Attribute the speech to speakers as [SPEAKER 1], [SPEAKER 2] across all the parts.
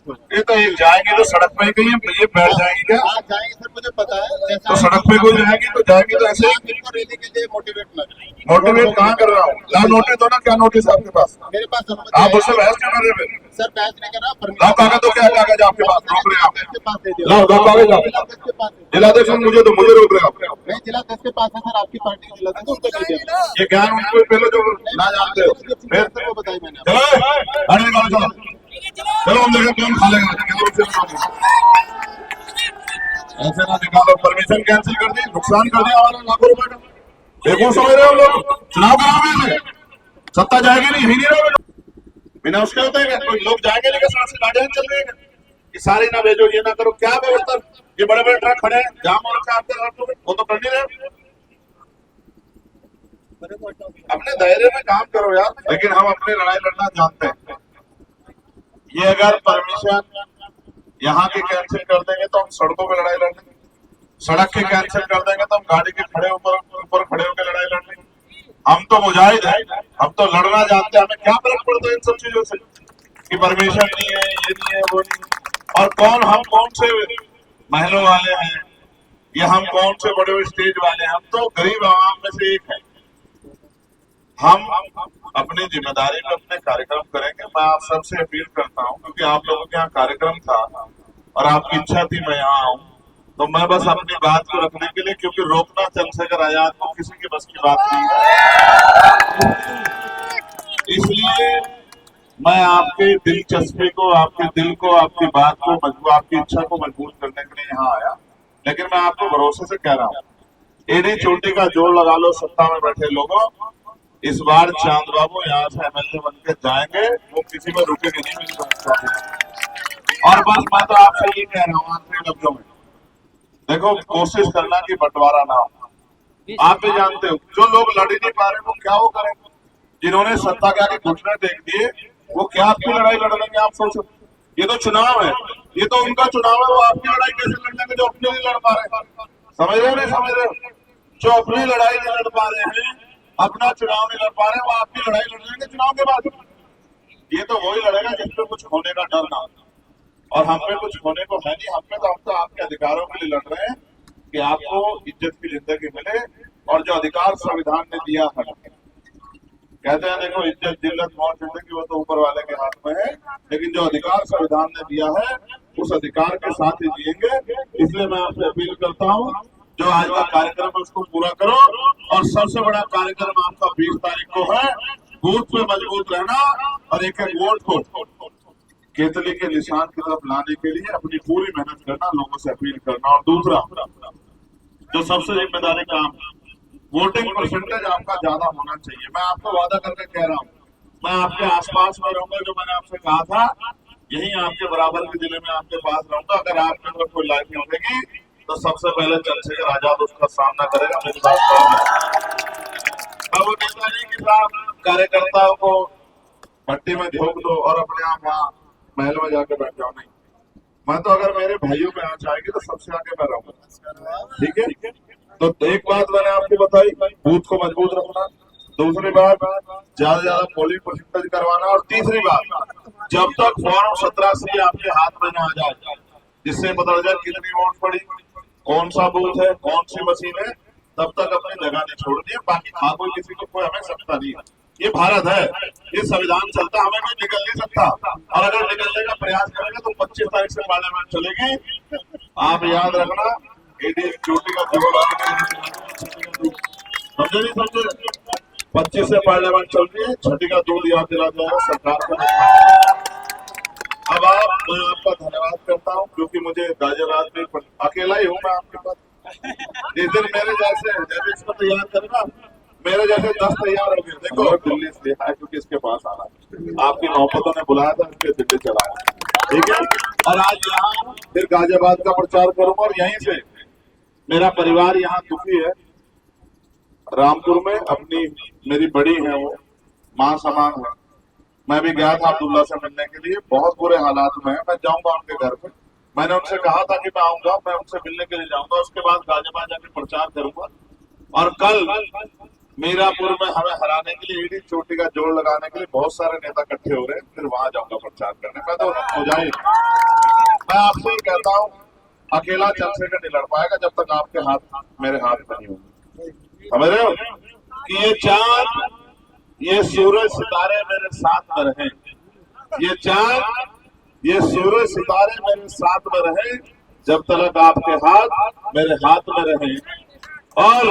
[SPEAKER 1] ये तो एक जाएंगे तो सड़क पे ही कहीं ये बैठ जाएंगे क्या?
[SPEAKER 2] आज जाएंगे सर, मुझे पता है।
[SPEAKER 1] तो सड़क पे कोई जाएंगे तो ऐसे
[SPEAKER 2] आप इनको रैली के लिए मोटिवेट ना करें।
[SPEAKER 1] मोटिवेट कहाँ कर रहा हूँ? ला नोटिस दो ना, क्या नोटिस है आपके पास?
[SPEAKER 2] मेरे पास अनुमति
[SPEAKER 1] आप
[SPEAKER 2] है।
[SPEAKER 1] उससे बहस क्यों कर रहे हैं?
[SPEAKER 2] सर बहस नहीं कर रहा,
[SPEAKER 1] लाओ कागज, तो क्या कागज आपके पास रोक रहे हैं आप?
[SPEAKER 2] के पास दे दिया।
[SPEAKER 1] लाओ कागज आप।
[SPEAKER 2] जिलाध्यक्ष के पास है।
[SPEAKER 1] जिलाध्यक्ष मुझे रोक रहे हैं आप।
[SPEAKER 2] नहीं, जिलाध्यक्ष के पास है सर, आपकी पार्टी के जिलाध्यक्ष, उनको दे दिया।
[SPEAKER 1] ये ज्ञान उनको पहले जो ना जानते हो फिर
[SPEAKER 2] को बताई मैंने।
[SPEAKER 1] चलो गाड़ी निकालो, चलो हम देखें कौन खा लेगा। ऐसे ना निकालो, परमिशन कैंसिल कर दी, नुकसान कर दिया हमारा लाखों रुपए का। देखो समझ रहे हो लोग, चुनाव कराओगे, सत्ता जाएगी नहीं, यही नहीं रहोगे बिना उसके होते हैं। कोई लोग जाएंगे नहीं, सड़क से गाड़ियां चल रही है कि सारे ना भेजो, ये ना करो, क्या व्यवस्था? ये बड़े बड़े ट्रक खड़े हैं, जाम हो रखा है आपके रास्तों में, वो तो कर नहीं रहे। अपने दायरे में काम करो यार। लेकिन हम अपनी लड़ाई लड़ना जानते हैं। ये अगर परमिशन यहाँ की कैंसिल कर देंगे तो हम सड़कों पे लड़ाई लड़ लेंगे, सड़क की कैंसिल कर देंगे तो हम गाड़ी के खड़े ऊपर खड़े होकर लड़ाई लड़ लेंगे। हम तो मुजाहिद हैं, हम तो लड़ना जानते हैं। हमें क्या फर्क पड़ता है इन सब चीजों से कि परमिशन नहीं है, ये नहीं है, वो नहीं है। और हम कौन से महलों वाले हैं, या हम कौन से बड़े बड़े स्टेज वाले हैं? हम तो गरीब आवाम में से एक है। हम अपनी जिम्मेदारी में अपने कार्यक्रम करेंगे। मैं आप सबसे अपील करता हूं, क्योंकि आप लोगों के यहाँ कार्यक्रम था और आपकी इच्छा थी मैं यहाँ आऊं, तो मैं बस अपनी बात को रखने के लिए, क्योंकि रोकना चंद्रशेखर आजाद को किसी की बस की बात नहीं है, इसलिए मैं आपके दिलचस्पी को, आपके दिल को, आपकी बात को, आपकी इच्छा को मजबूत करने के लिए यहाँ आया। लेकिन मैं आपको भरोसे से कह रहा हूँ, एड़ी चोटी का जोर लगा लो सत्ता में बैठे लोगों, इस बार चांद बाबू यहाँ से एमएलए बन के जाएंगे, वो किसी में रुकेंगे नहीं मेरी बात। और बस मैं तो आपसे ये कह रहा हूँ आखिरी लफ्जों में, देखो कोशिश करना कि बंटवारा ना हो। आप भी जानते हो जो लोग लड़ नहीं पा रहे वो क्या वो करेंगे, जिन्होंने सत्ता के आगे घुटने टेक दिए वो क्या आपकी लड़ाई लड़ लेंगे? आप सोचो, ये तो चुनाव है, ये तो उनका चुनाव है, वो आपकी लड़ाई कैसे लड़ लेंगे जो अपने नहीं लड़ पा रहे? समझ रहे हो नहीं समझ रहे हो? जो अपनी लड़ाई नहीं लड़ पा रहे हैं, अपना चुनाव नहीं लड़ पा रहे, वो आपकी लड़ाई लड़ लेंगे चुनाव के बाद। ये तो वही लड़ेगा जिसपे कुछ होने का डर ना हो, और हम पे कुछ होने को है नहीं। हम तो आपके अधिकारों के लिए लड़ रहे हैं कि आपको इज्जत की जिंदगी मिले, और जो अधिकार संविधान ने दिया है, कहते हैं देखो इज्जत जिल्लत मौत जिंदगी वो तो ऊपर वाले के हाथ में है, लेकिन जो अधिकार संविधान ने दिया है उस अधिकार के साथ ही जिएंगे। इसलिए मैं आपसे अपील करता हूँ, जो आज का कार्यक्रम है उसको पूरा करो, और सबसे बड़ा कार्यक्रम आपका 20 तारीख को है। बूथ पे मजबूत रहना और एक एक वोट को केतली के निशान की तरफ लाने के लिए अपनी पूरी मेहनत करना, लोगों से अपील करना। और दूसरा जो सबसे जिम्मेदारी काम, वोटिंग परसेंटेज आपका ज्यादा होना चाहिए। मैं आपको वादा करके कह रहा हूँ, मैं आपके आसपास में रहूंगा, जो मैंने आपसे कहा था, यही आपके बराबर के जिले में आपके पास रहूंगा। अगर आपके अंदर कोई लाइफ उठेगी तो सबसे पहले चंद्रशेखर आजाद उसका सामना करेगा, मेरी बात वो नेताजी के साथ कार्यकर्ताओं को भट्टी में झोंक दो और अपने आप वहाँ महल में जाकर बैठ जाओ। नहीं, मैं तो अगर मेरे भाइयों में यहाँ जाएगी तो सबसे आगे मैं रहूंगा, ठीक है? तो एक बात मैंने आपको बताई, बूथ को मजबूत रखना। दूसरी बात, ज्यादा से ज्यादा पोलिंग परसेंटेज करवाना। और तीसरी बात, जब तक फॉर्म 17C आपके हाथ में ना आ जाए, जिससे पता चल कितनी वोट पड़ी, कौन सा बूथ है, कौन सी मशीन है, तब तक अपनी जगह नहीं छोड़नी है। बाकी हाँ कोई किसी को कोई हमें सकता नहीं है, ये भारत है, ये संविधान चलता, हमें कोई निकल नहीं सकता। और अगर निकलने का प्रयास करेंगे तो 25 तारीख से पार्लियामेंट चलेगी। आप याद रखना, चोटी का समझे नहीं समझे, 25 से पार्लियामेंट चल रही है, छठी का दूध याद दिला जाएगा सरकार को। अब मैं आपका धन्यवाद करता हूँ, क्योंकि मुझे गाजियाबाद में अकेला ही हूँ मैं आपके पास। जिस दिन मेरे जैसे इसको तैयार करना, मेरे जैसे 10 तैयार हो गए। देखो दिल्ली से आया, क्योंकि इसके पास आना, आपकी मोहब्बतों ने बुलाया था, इसके दिल्ली चलाया, ठीक है? और आज यहाँ फिर गाजियाबाद का प्रचार करूंगा, और यहीं से मेरा परिवार यहाँ दुखी है। रामपुर में अपनी मेरी बड़ी है, वो माँ समान है। मैं भी गया था अब्दुल्ला से मिलने के लिए, बहुत बुरे हालात में है। मैं जाऊंगा उनके घर पे, मैंने उनसे कहा था कि मैं आऊंगा, मैं उनसे मिलने के लिए जाऊंगा, उसके बाद गाजियाबाद जाके प्रचार करूंगा। और कल मीरापुर में हमें हराने के लिए ईडी चोटी का जोड़ लगाने के लिए बहुत सारे नेता इकट्ठे हो रहे हैं, फिर वहां जाऊंगा प्रचार करने। मैं तो हो जाए, मैं आपसे ही कहता हूँ, अकेला चंद्रशेखर नहीं लड़ पाएगा जब तक आपके हाथ मेरे हाथ में नहीं होंगे। समझ रहे हो कि ये चांद, ये सूरज सितारे मेरे साथ में रहे, ये चांद, ये सूरज सितारे मेरे साथ में रहे जब तक आपके हाथ मेरे हाथ में रहे, और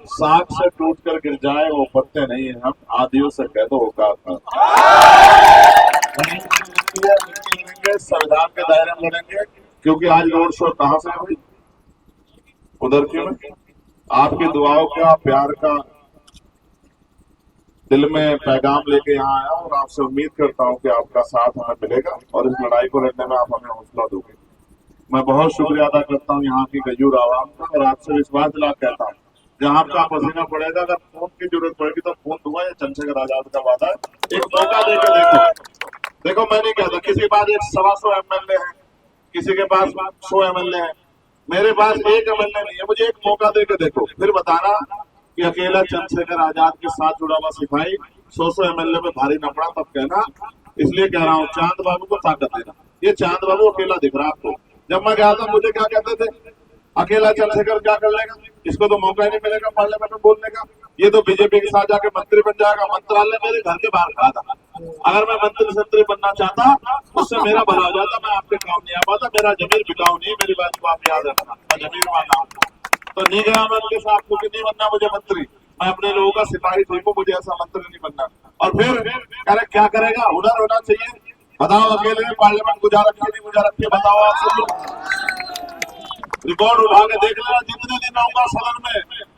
[SPEAKER 1] साख से टूट कर गिर जाए वो पत्ते नहीं है, हम आदियों से कह दो औकात था। संविधान के दायरे में लड़ेंगे, क्योंकि आज रोड शो कहां से हुई? उधर क्यों? आपकी दुआओं का, प्यार का दिल में पैगाम लेके यहाँ आया, और आपसे उम्मीद करता हूँ कि आपका साथ हमें मिलेगा और इस लड़ाई को लड़ने में आप हमें हौसला दोगे। मैं बहुत शुक्रिया अदा करता हूँ यहाँ की गजूर आवाम का, और आपसे विश्वास दिला कहता हूँ, जहाँ आपका पसीना पड़ेगा, अगर खून की जरूरत पड़ेगी तो खून दूंगा। ये चंद्रशेखर आजाद का वादा है, एक मौका देकर देखो। मैं नहीं कहता किसी के पास 100 एमएलए है, किसी के पास 100 एमएलए है, मेरे पास एक एमएलए नहीं है। मुझे एक मौका देकर देखो, फिर बताना कि अकेला चंद्रशेखर आजाद के साथ जुड़ा हुआ सिपाही 100 एमएलए में भारी न पड़ा, तब कहना। इसलिए कह रहा हूँ, चांद बाबू को ताकत देना। ये चांद बाबू अकेला दिख रहा आपको। जब मैं गया था मुझे क्या कहते थे, अकेला चंद्रशेखर क्या कर लेगा, इसको तो मौका ही नहीं मिलेगा पार्लियामेंट में बोलने का, ये तो बीजेपी के साथ जाके मंत्री बन जाएगा। मंत्रालय मेरे घर के बाहर खड़ा था, अगर मैं मंत्री बनना चाहता उससे मेरा भला हो जाता, मैं आपके काम नहीं आ पाता। मेरा जमीर बिकाऊ नहीं, मेरी बात को आप याद रखना, मैं जमीर माना हूँ। तो नहीं गया मैं उनके साथ, क्योंकि नहीं बनना मुझे मंत्री, मैं अपने लोगों का सिपाही ठीक हूँ, मुझे ऐसा मंत्री नहीं बनना। और फिर अरे क्या करेगा, हुनर होना चाहिए। बताओ अकेले में पार्लियामेंट गुजार रखिए, नहीं गुजार रखिए, बताओ आप सब रिकॉर्ड उठा के देख लेना। जितने दिन आऊंगा सदन में,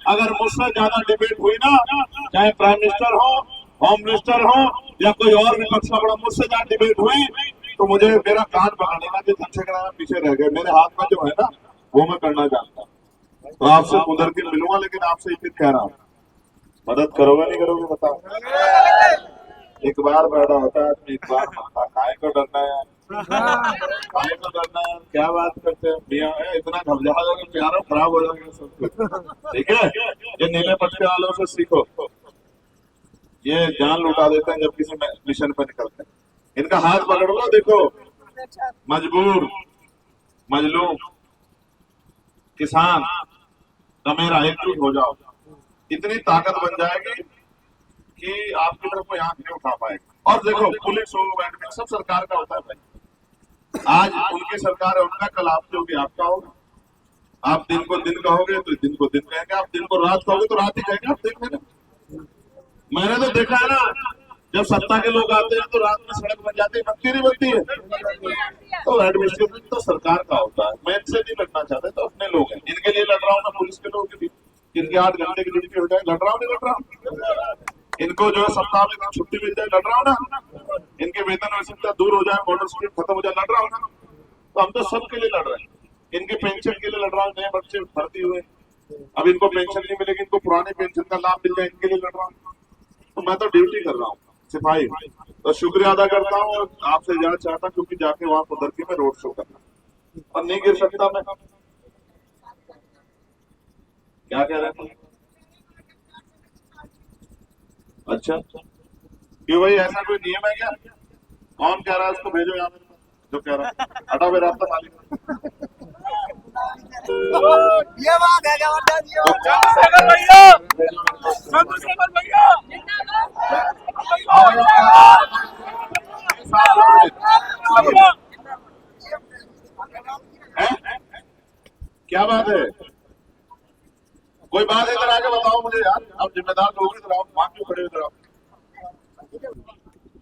[SPEAKER 1] अगर मुझसे ज्यादा डिबेट हुई ना, चाहे प्राइम मिनिस्टर हो, होम मिनिस्टर हो, या कोई और विपक्ष का बड़ा, मुझसे ज्यादा डिबेट हुई तो मुझे मेरा कान पकड़ेगा कि चंद्रशेखर पीछे रह गए। मेरे हाथ में जो है ना वो मैं करना जानता हूँ। तो आपसे उधर के मिलूंगा, लेकिन आपसे एक कह रहा हूँ, मदद करोगे नहीं करोगे बताओ। एक बार पैदा होता है आदमी, एक बार मरता, खाए को डरना है, खाए को डरना है। क्या बात करते हैं भैया, इतना घबरा जाओगे, प्यारा खराब हो जाएगा सब कुछ। ठीक है, ये नीले पटके वालों से सीखो, ये जान लुटा देते हैं जब किसी मिशन पर निकलते हैं। इनका हाथ पकड़ लो, देखो मजबूर, मजलूम, किसान का मेरा एकजुट हो जाओ, इतनी ताकत बन जाएगी कि आपकी तरफ कोई आंख नहीं उठा पाएगा। और देखो पुलिस हो, एडमिन, सब सरकार का होता है भाई। आज उनकी सरकार है, उनका, कल आपकी होगी, आपका होगा। आप दिन को दिन कहोगे तो दिन को दिन कहेंगे, आप दिन को रात कहोगे तो रात ही कहेंगे। आप देख लेना, मैंने तो देखा है ना, जब सत्ता के लोग आते हैं तो रात में सड़क बन जाती है, बनती नहीं बनती है। तो एडमिनिस्ट्रेशन तो सरकार का होता है, मैं इनसे नहीं लड़ना चाहता, तो अपने लोग हैं, इनके लिए लड़ रहा हूँ मैं, पुलिस के लोगों के लिए, इनके 8 घंटे की ड्यूटी हो जाए, लड़ रहा हूँ नहीं लड़ रहा हूँ। इनको जो है सप्ताह में छुट्टी मिल जाए, लड़ रहा हूँ ना। इनके वेतन आवश्यकता दूर हो जाए, बॉर्डर स्ट्रीट खत्म हो जाए, लड़ रहा हूँ ना। तो हम तो सबके लिए लड़ रहे हैं, इनके पेंशन के लिए लड़ रहा हूँ, नए बच्चे भर्ती हुए, अब इनको पेंशन नहीं मिलेगी, इनको पुराने पेंशन का लाभ मिल जाए, इनके लिए लड़ रहा हूँ। तो मैं तो ड्यूटी कर रहा हूँ सिपाही। तो शुक्रिया अदा करता हूँ, और आपसे जाना चाहता, क्योंकि जाके वहां उधर के मैं रोड शो करना, और नहीं गिर सकता मैं। क्या कह रहे थे? अच्छा क्यों भाई, ऐसा कोई नियम है क्या? कौन कह रहा है उसको भेजो यहाँ मेरे पास, जो कह रहा है, हटा मेरा रास्ता मालिक।
[SPEAKER 3] ये बात है क्या?
[SPEAKER 4] चंद्रशेखर भैया, चंद्रशेखर भैया,
[SPEAKER 1] क्या बात है? कोई बात इधर आके बताओ मुझे यार, आप जिम्मेदार लोग इधर आओ, वहां क्यों खड़े इधर आओ।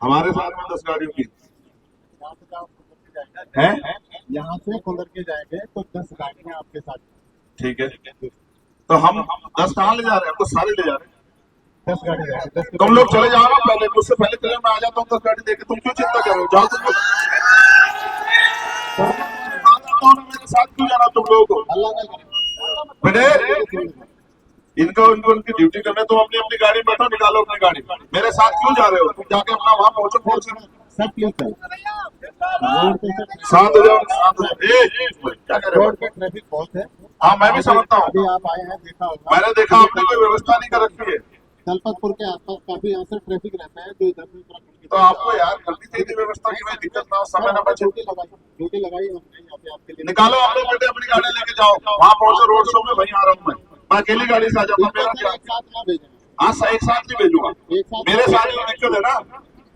[SPEAKER 1] हमारे साथ में 10 गाड़ियों की है,
[SPEAKER 2] यहाँ से खुल के जाएंगे तो 10 गाड़ियाँ आपके साथ।
[SPEAKER 1] ठीक है, तो हम 10 कहाँ ले जा रहे हैं? तो सारे ले जा रहे हैं,
[SPEAKER 2] 10 गाड़ी जाएंगे, 10
[SPEAKER 1] तुम लोग चले जाओ ना पहले, मुझसे पहले चले, मैं आ जाता हूँ 10 गाड़ी देके, तुम क्यों चिंता कर रहे हो? जाओ तुम लोग, मेरे साथ क्यों जाना तुम लोगों को?
[SPEAKER 2] अल्लाह ना करे।
[SPEAKER 1] बेटे इनको उनकी ड्यूटी करने, तो अपनी अपनी गाड़ी में बैठो, निकालो अपनी गाड़ी, मेरे साथ क्यों जा रहे हो? तुम जाके अपना वहां पहुंचो, फोर्स
[SPEAKER 2] सब प्लीज रोड पे
[SPEAKER 1] शांत हो जाओ, शांत हो जाओ। क्या कर रहे हो?
[SPEAKER 2] रोड पे ट्रैफिक बहुत है।
[SPEAKER 1] हाँ मैं भी समझता हूँ,
[SPEAKER 2] अभी आप आए हैं, देखा होगा,
[SPEAKER 1] मैंने देखा आपने कोई व्यवस्था नहीं कर रखी है,
[SPEAKER 2] दलपतपुर के आसपास काफी यहाँ से ट्रैफिक रहता है, जो इधर से
[SPEAKER 1] तो आपको यार करनी चाहिए थी व्यवस्था की भाई दिक्कत ना हो, समय ना बचे।
[SPEAKER 2] ड्यूटी लगाई हमने यहाँ पे आपके लिए।
[SPEAKER 1] निकालो आप लोग बेटे अपनी गाड़ी लेके जाओ, वहाँ पहुंचो रोड शो में, वहीं आ रहा हूँ मैं अकेली गाड़ी से आ जाऊंगा। मेरा क्या
[SPEAKER 2] एक साथ ना भेजना,
[SPEAKER 1] हाँ एक साथ नहीं भेजूंगा,
[SPEAKER 2] एक साथ
[SPEAKER 1] मेरे साथ ही दिक्कत है ना।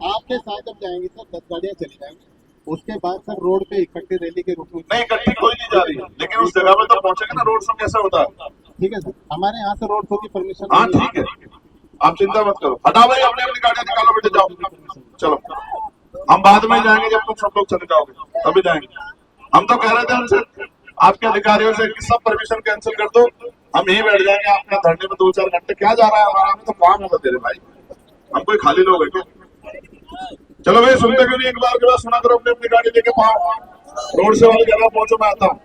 [SPEAKER 2] आपके साथ जब जाएंगे सर 10 गाड़ियाँ चली जाएंगी, उसके बाद सर रोड पे इकट्ठी रैली के रूप में।
[SPEAKER 1] नहीं इकट्ठी कोई नहीं जा रही है, लेकिन उस जगह पे तो पहुंचेंगे ना, रोड शो कैसे होता है।
[SPEAKER 2] ठीक है सर, हमारे यहाँ से रोड शो की परमिशन।
[SPEAKER 1] हाँ ठीक है, आप चिंता मत करो, हटाओ भाई अपनी अपनी गाड़ियाँ निकालो बेटे, जाओ चलो। हम बाद में जाएंगे जब तुम सब लोग चले जाओगे तभी जाएंगे। हम तो कह रहे थे हमसे आपके अधिकारियों से कि सब परमिशन कैंसिल कर दो, हम यहीं बैठ जाएंगे आपके धरने में 2-4 घंटे। क्या जा रहा है हमारा, हमें तो काम होगा तेरे भाई, हम कोई खाली लोग है क्या। चलो भाई सुनते क्यों नहीं, एक बार के बाद सुना करो, अपनी अपनी गाड़ी लेके पाओ, रोड से वाली जगह पहुंचो, मैं आता हूँ।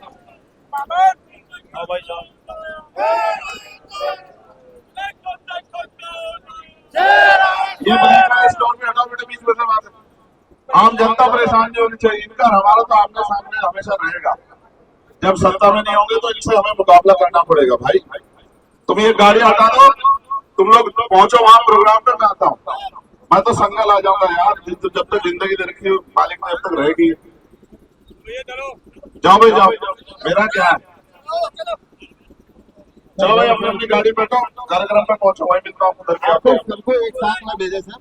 [SPEAKER 1] ये बताया स्टोर में हटाओ बेटे, बीच में से बात है। आम जनता परेशान नहीं होनी चाहिए, इनका हमारा तो आमने सामने हमेशा रहेगा। जब सत्ता में नहीं होंगे तो इनसे हमें मुकाबला करना पड़ेगा भाई। तुम ये गाड़ी हटा दो, तुम लोग पहुंचो वहां प्रोग्राम पे, मैं आता हूँ। मैं तो संगल आ जाऊंगा यार, जब तक जिंदगी दे रखी हो मालिक ने जब तक रहेगी। जाओ भाई जाओ, मेरा क्या है। चलो भाई अपनी अपनी गाड़ी बैठो, कार्यक्रम में पहुंचो, वहीं मिलता हूँ उधर
[SPEAKER 2] आपको सबको एक साथ ना भेजे सर,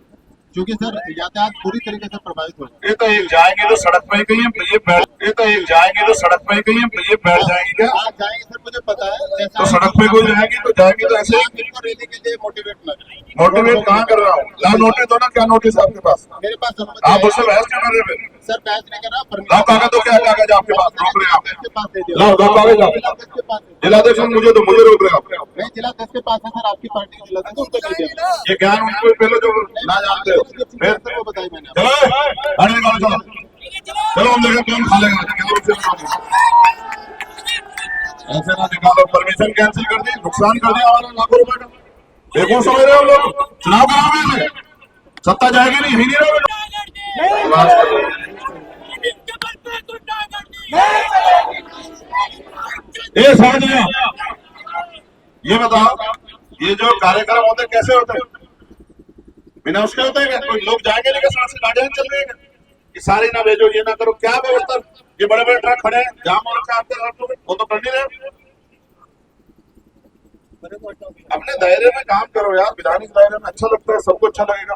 [SPEAKER 2] क्योंकि सर यातायात पूरी तरीके से प्रभावित हो जाए।
[SPEAKER 1] ये तो एक जाएंगे तो सड़क पे ही कहीं ये बैठ, ये तो एक जाएंगे तो सड़क पे ही कहीं ये बैठ जाएंगे क्या।
[SPEAKER 2] आप जाएंगे सर, मुझे पता है।
[SPEAKER 1] तो सड़क पे कोई जाएंगे तो ऐसे ही
[SPEAKER 2] इनको रैली के लिए मोटिवेट ना करें।
[SPEAKER 1] मोटिवेट कहाँ कर रहा हूँ, ला नोटिस दो ना, क्या नोटिस है आपके पास,
[SPEAKER 2] मेरे पास
[SPEAKER 1] आप उससे बहस क्यों कर रहे हैं।
[SPEAKER 2] सर बहस नहीं कर रहा,
[SPEAKER 1] लाओ कागज, तो क्या कागज आपके पास, रोक रहे हैं आप,
[SPEAKER 2] के पास दे दिया।
[SPEAKER 1] लाओ दो कागज आप,
[SPEAKER 2] जिलाध्यक्ष के पास है।
[SPEAKER 1] जिलाध्यक्ष मुझे रोक रहे हैं आप।
[SPEAKER 2] नहीं, जिलाध्यक्ष के पास है सर, आपकी पार्टी के जिलाध्यक्ष, उसको दे दिया।
[SPEAKER 1] ये ज्ञान उनको पहले जो ना जानते हो, फिर
[SPEAKER 2] सर वो बताई मैंने।
[SPEAKER 1] चलो गाड़ी निकालो, चलो हम देखें कौन खा लेगा, क्या रूप से ऐसे ना निकालो। परमिशन कैंसिल कर दी, नुकसान कर दिया हमारा लाखों रुपए का। देखो समझ रहे हो लोग, चुनाव कराओगे, सत्ता जाएगी नहीं, ही नहीं रहोगे। ये साथियों, ये बताओ, ये जो कार्यक्रम होते कैसे होते हैं, बिना उसके होते हैं क्या। कोई लोग जाएंगे नहीं, सड़क से गाड़ियां चल रही है कि सारे ना भेजो, ये ना करो, क्या व्यवस्था। ये बड़े बड़े ट्रक खड़े हैं, जाम हो रखा है आपके रास्तों में, वो तो कर नहीं रहे। अपने दायरे में काम करो यार, विधानिक दायरे में अच्छा लगता है, सबको अच्छा लगेगा।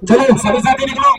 [SPEAKER 1] चलो सभी साथी निकलो।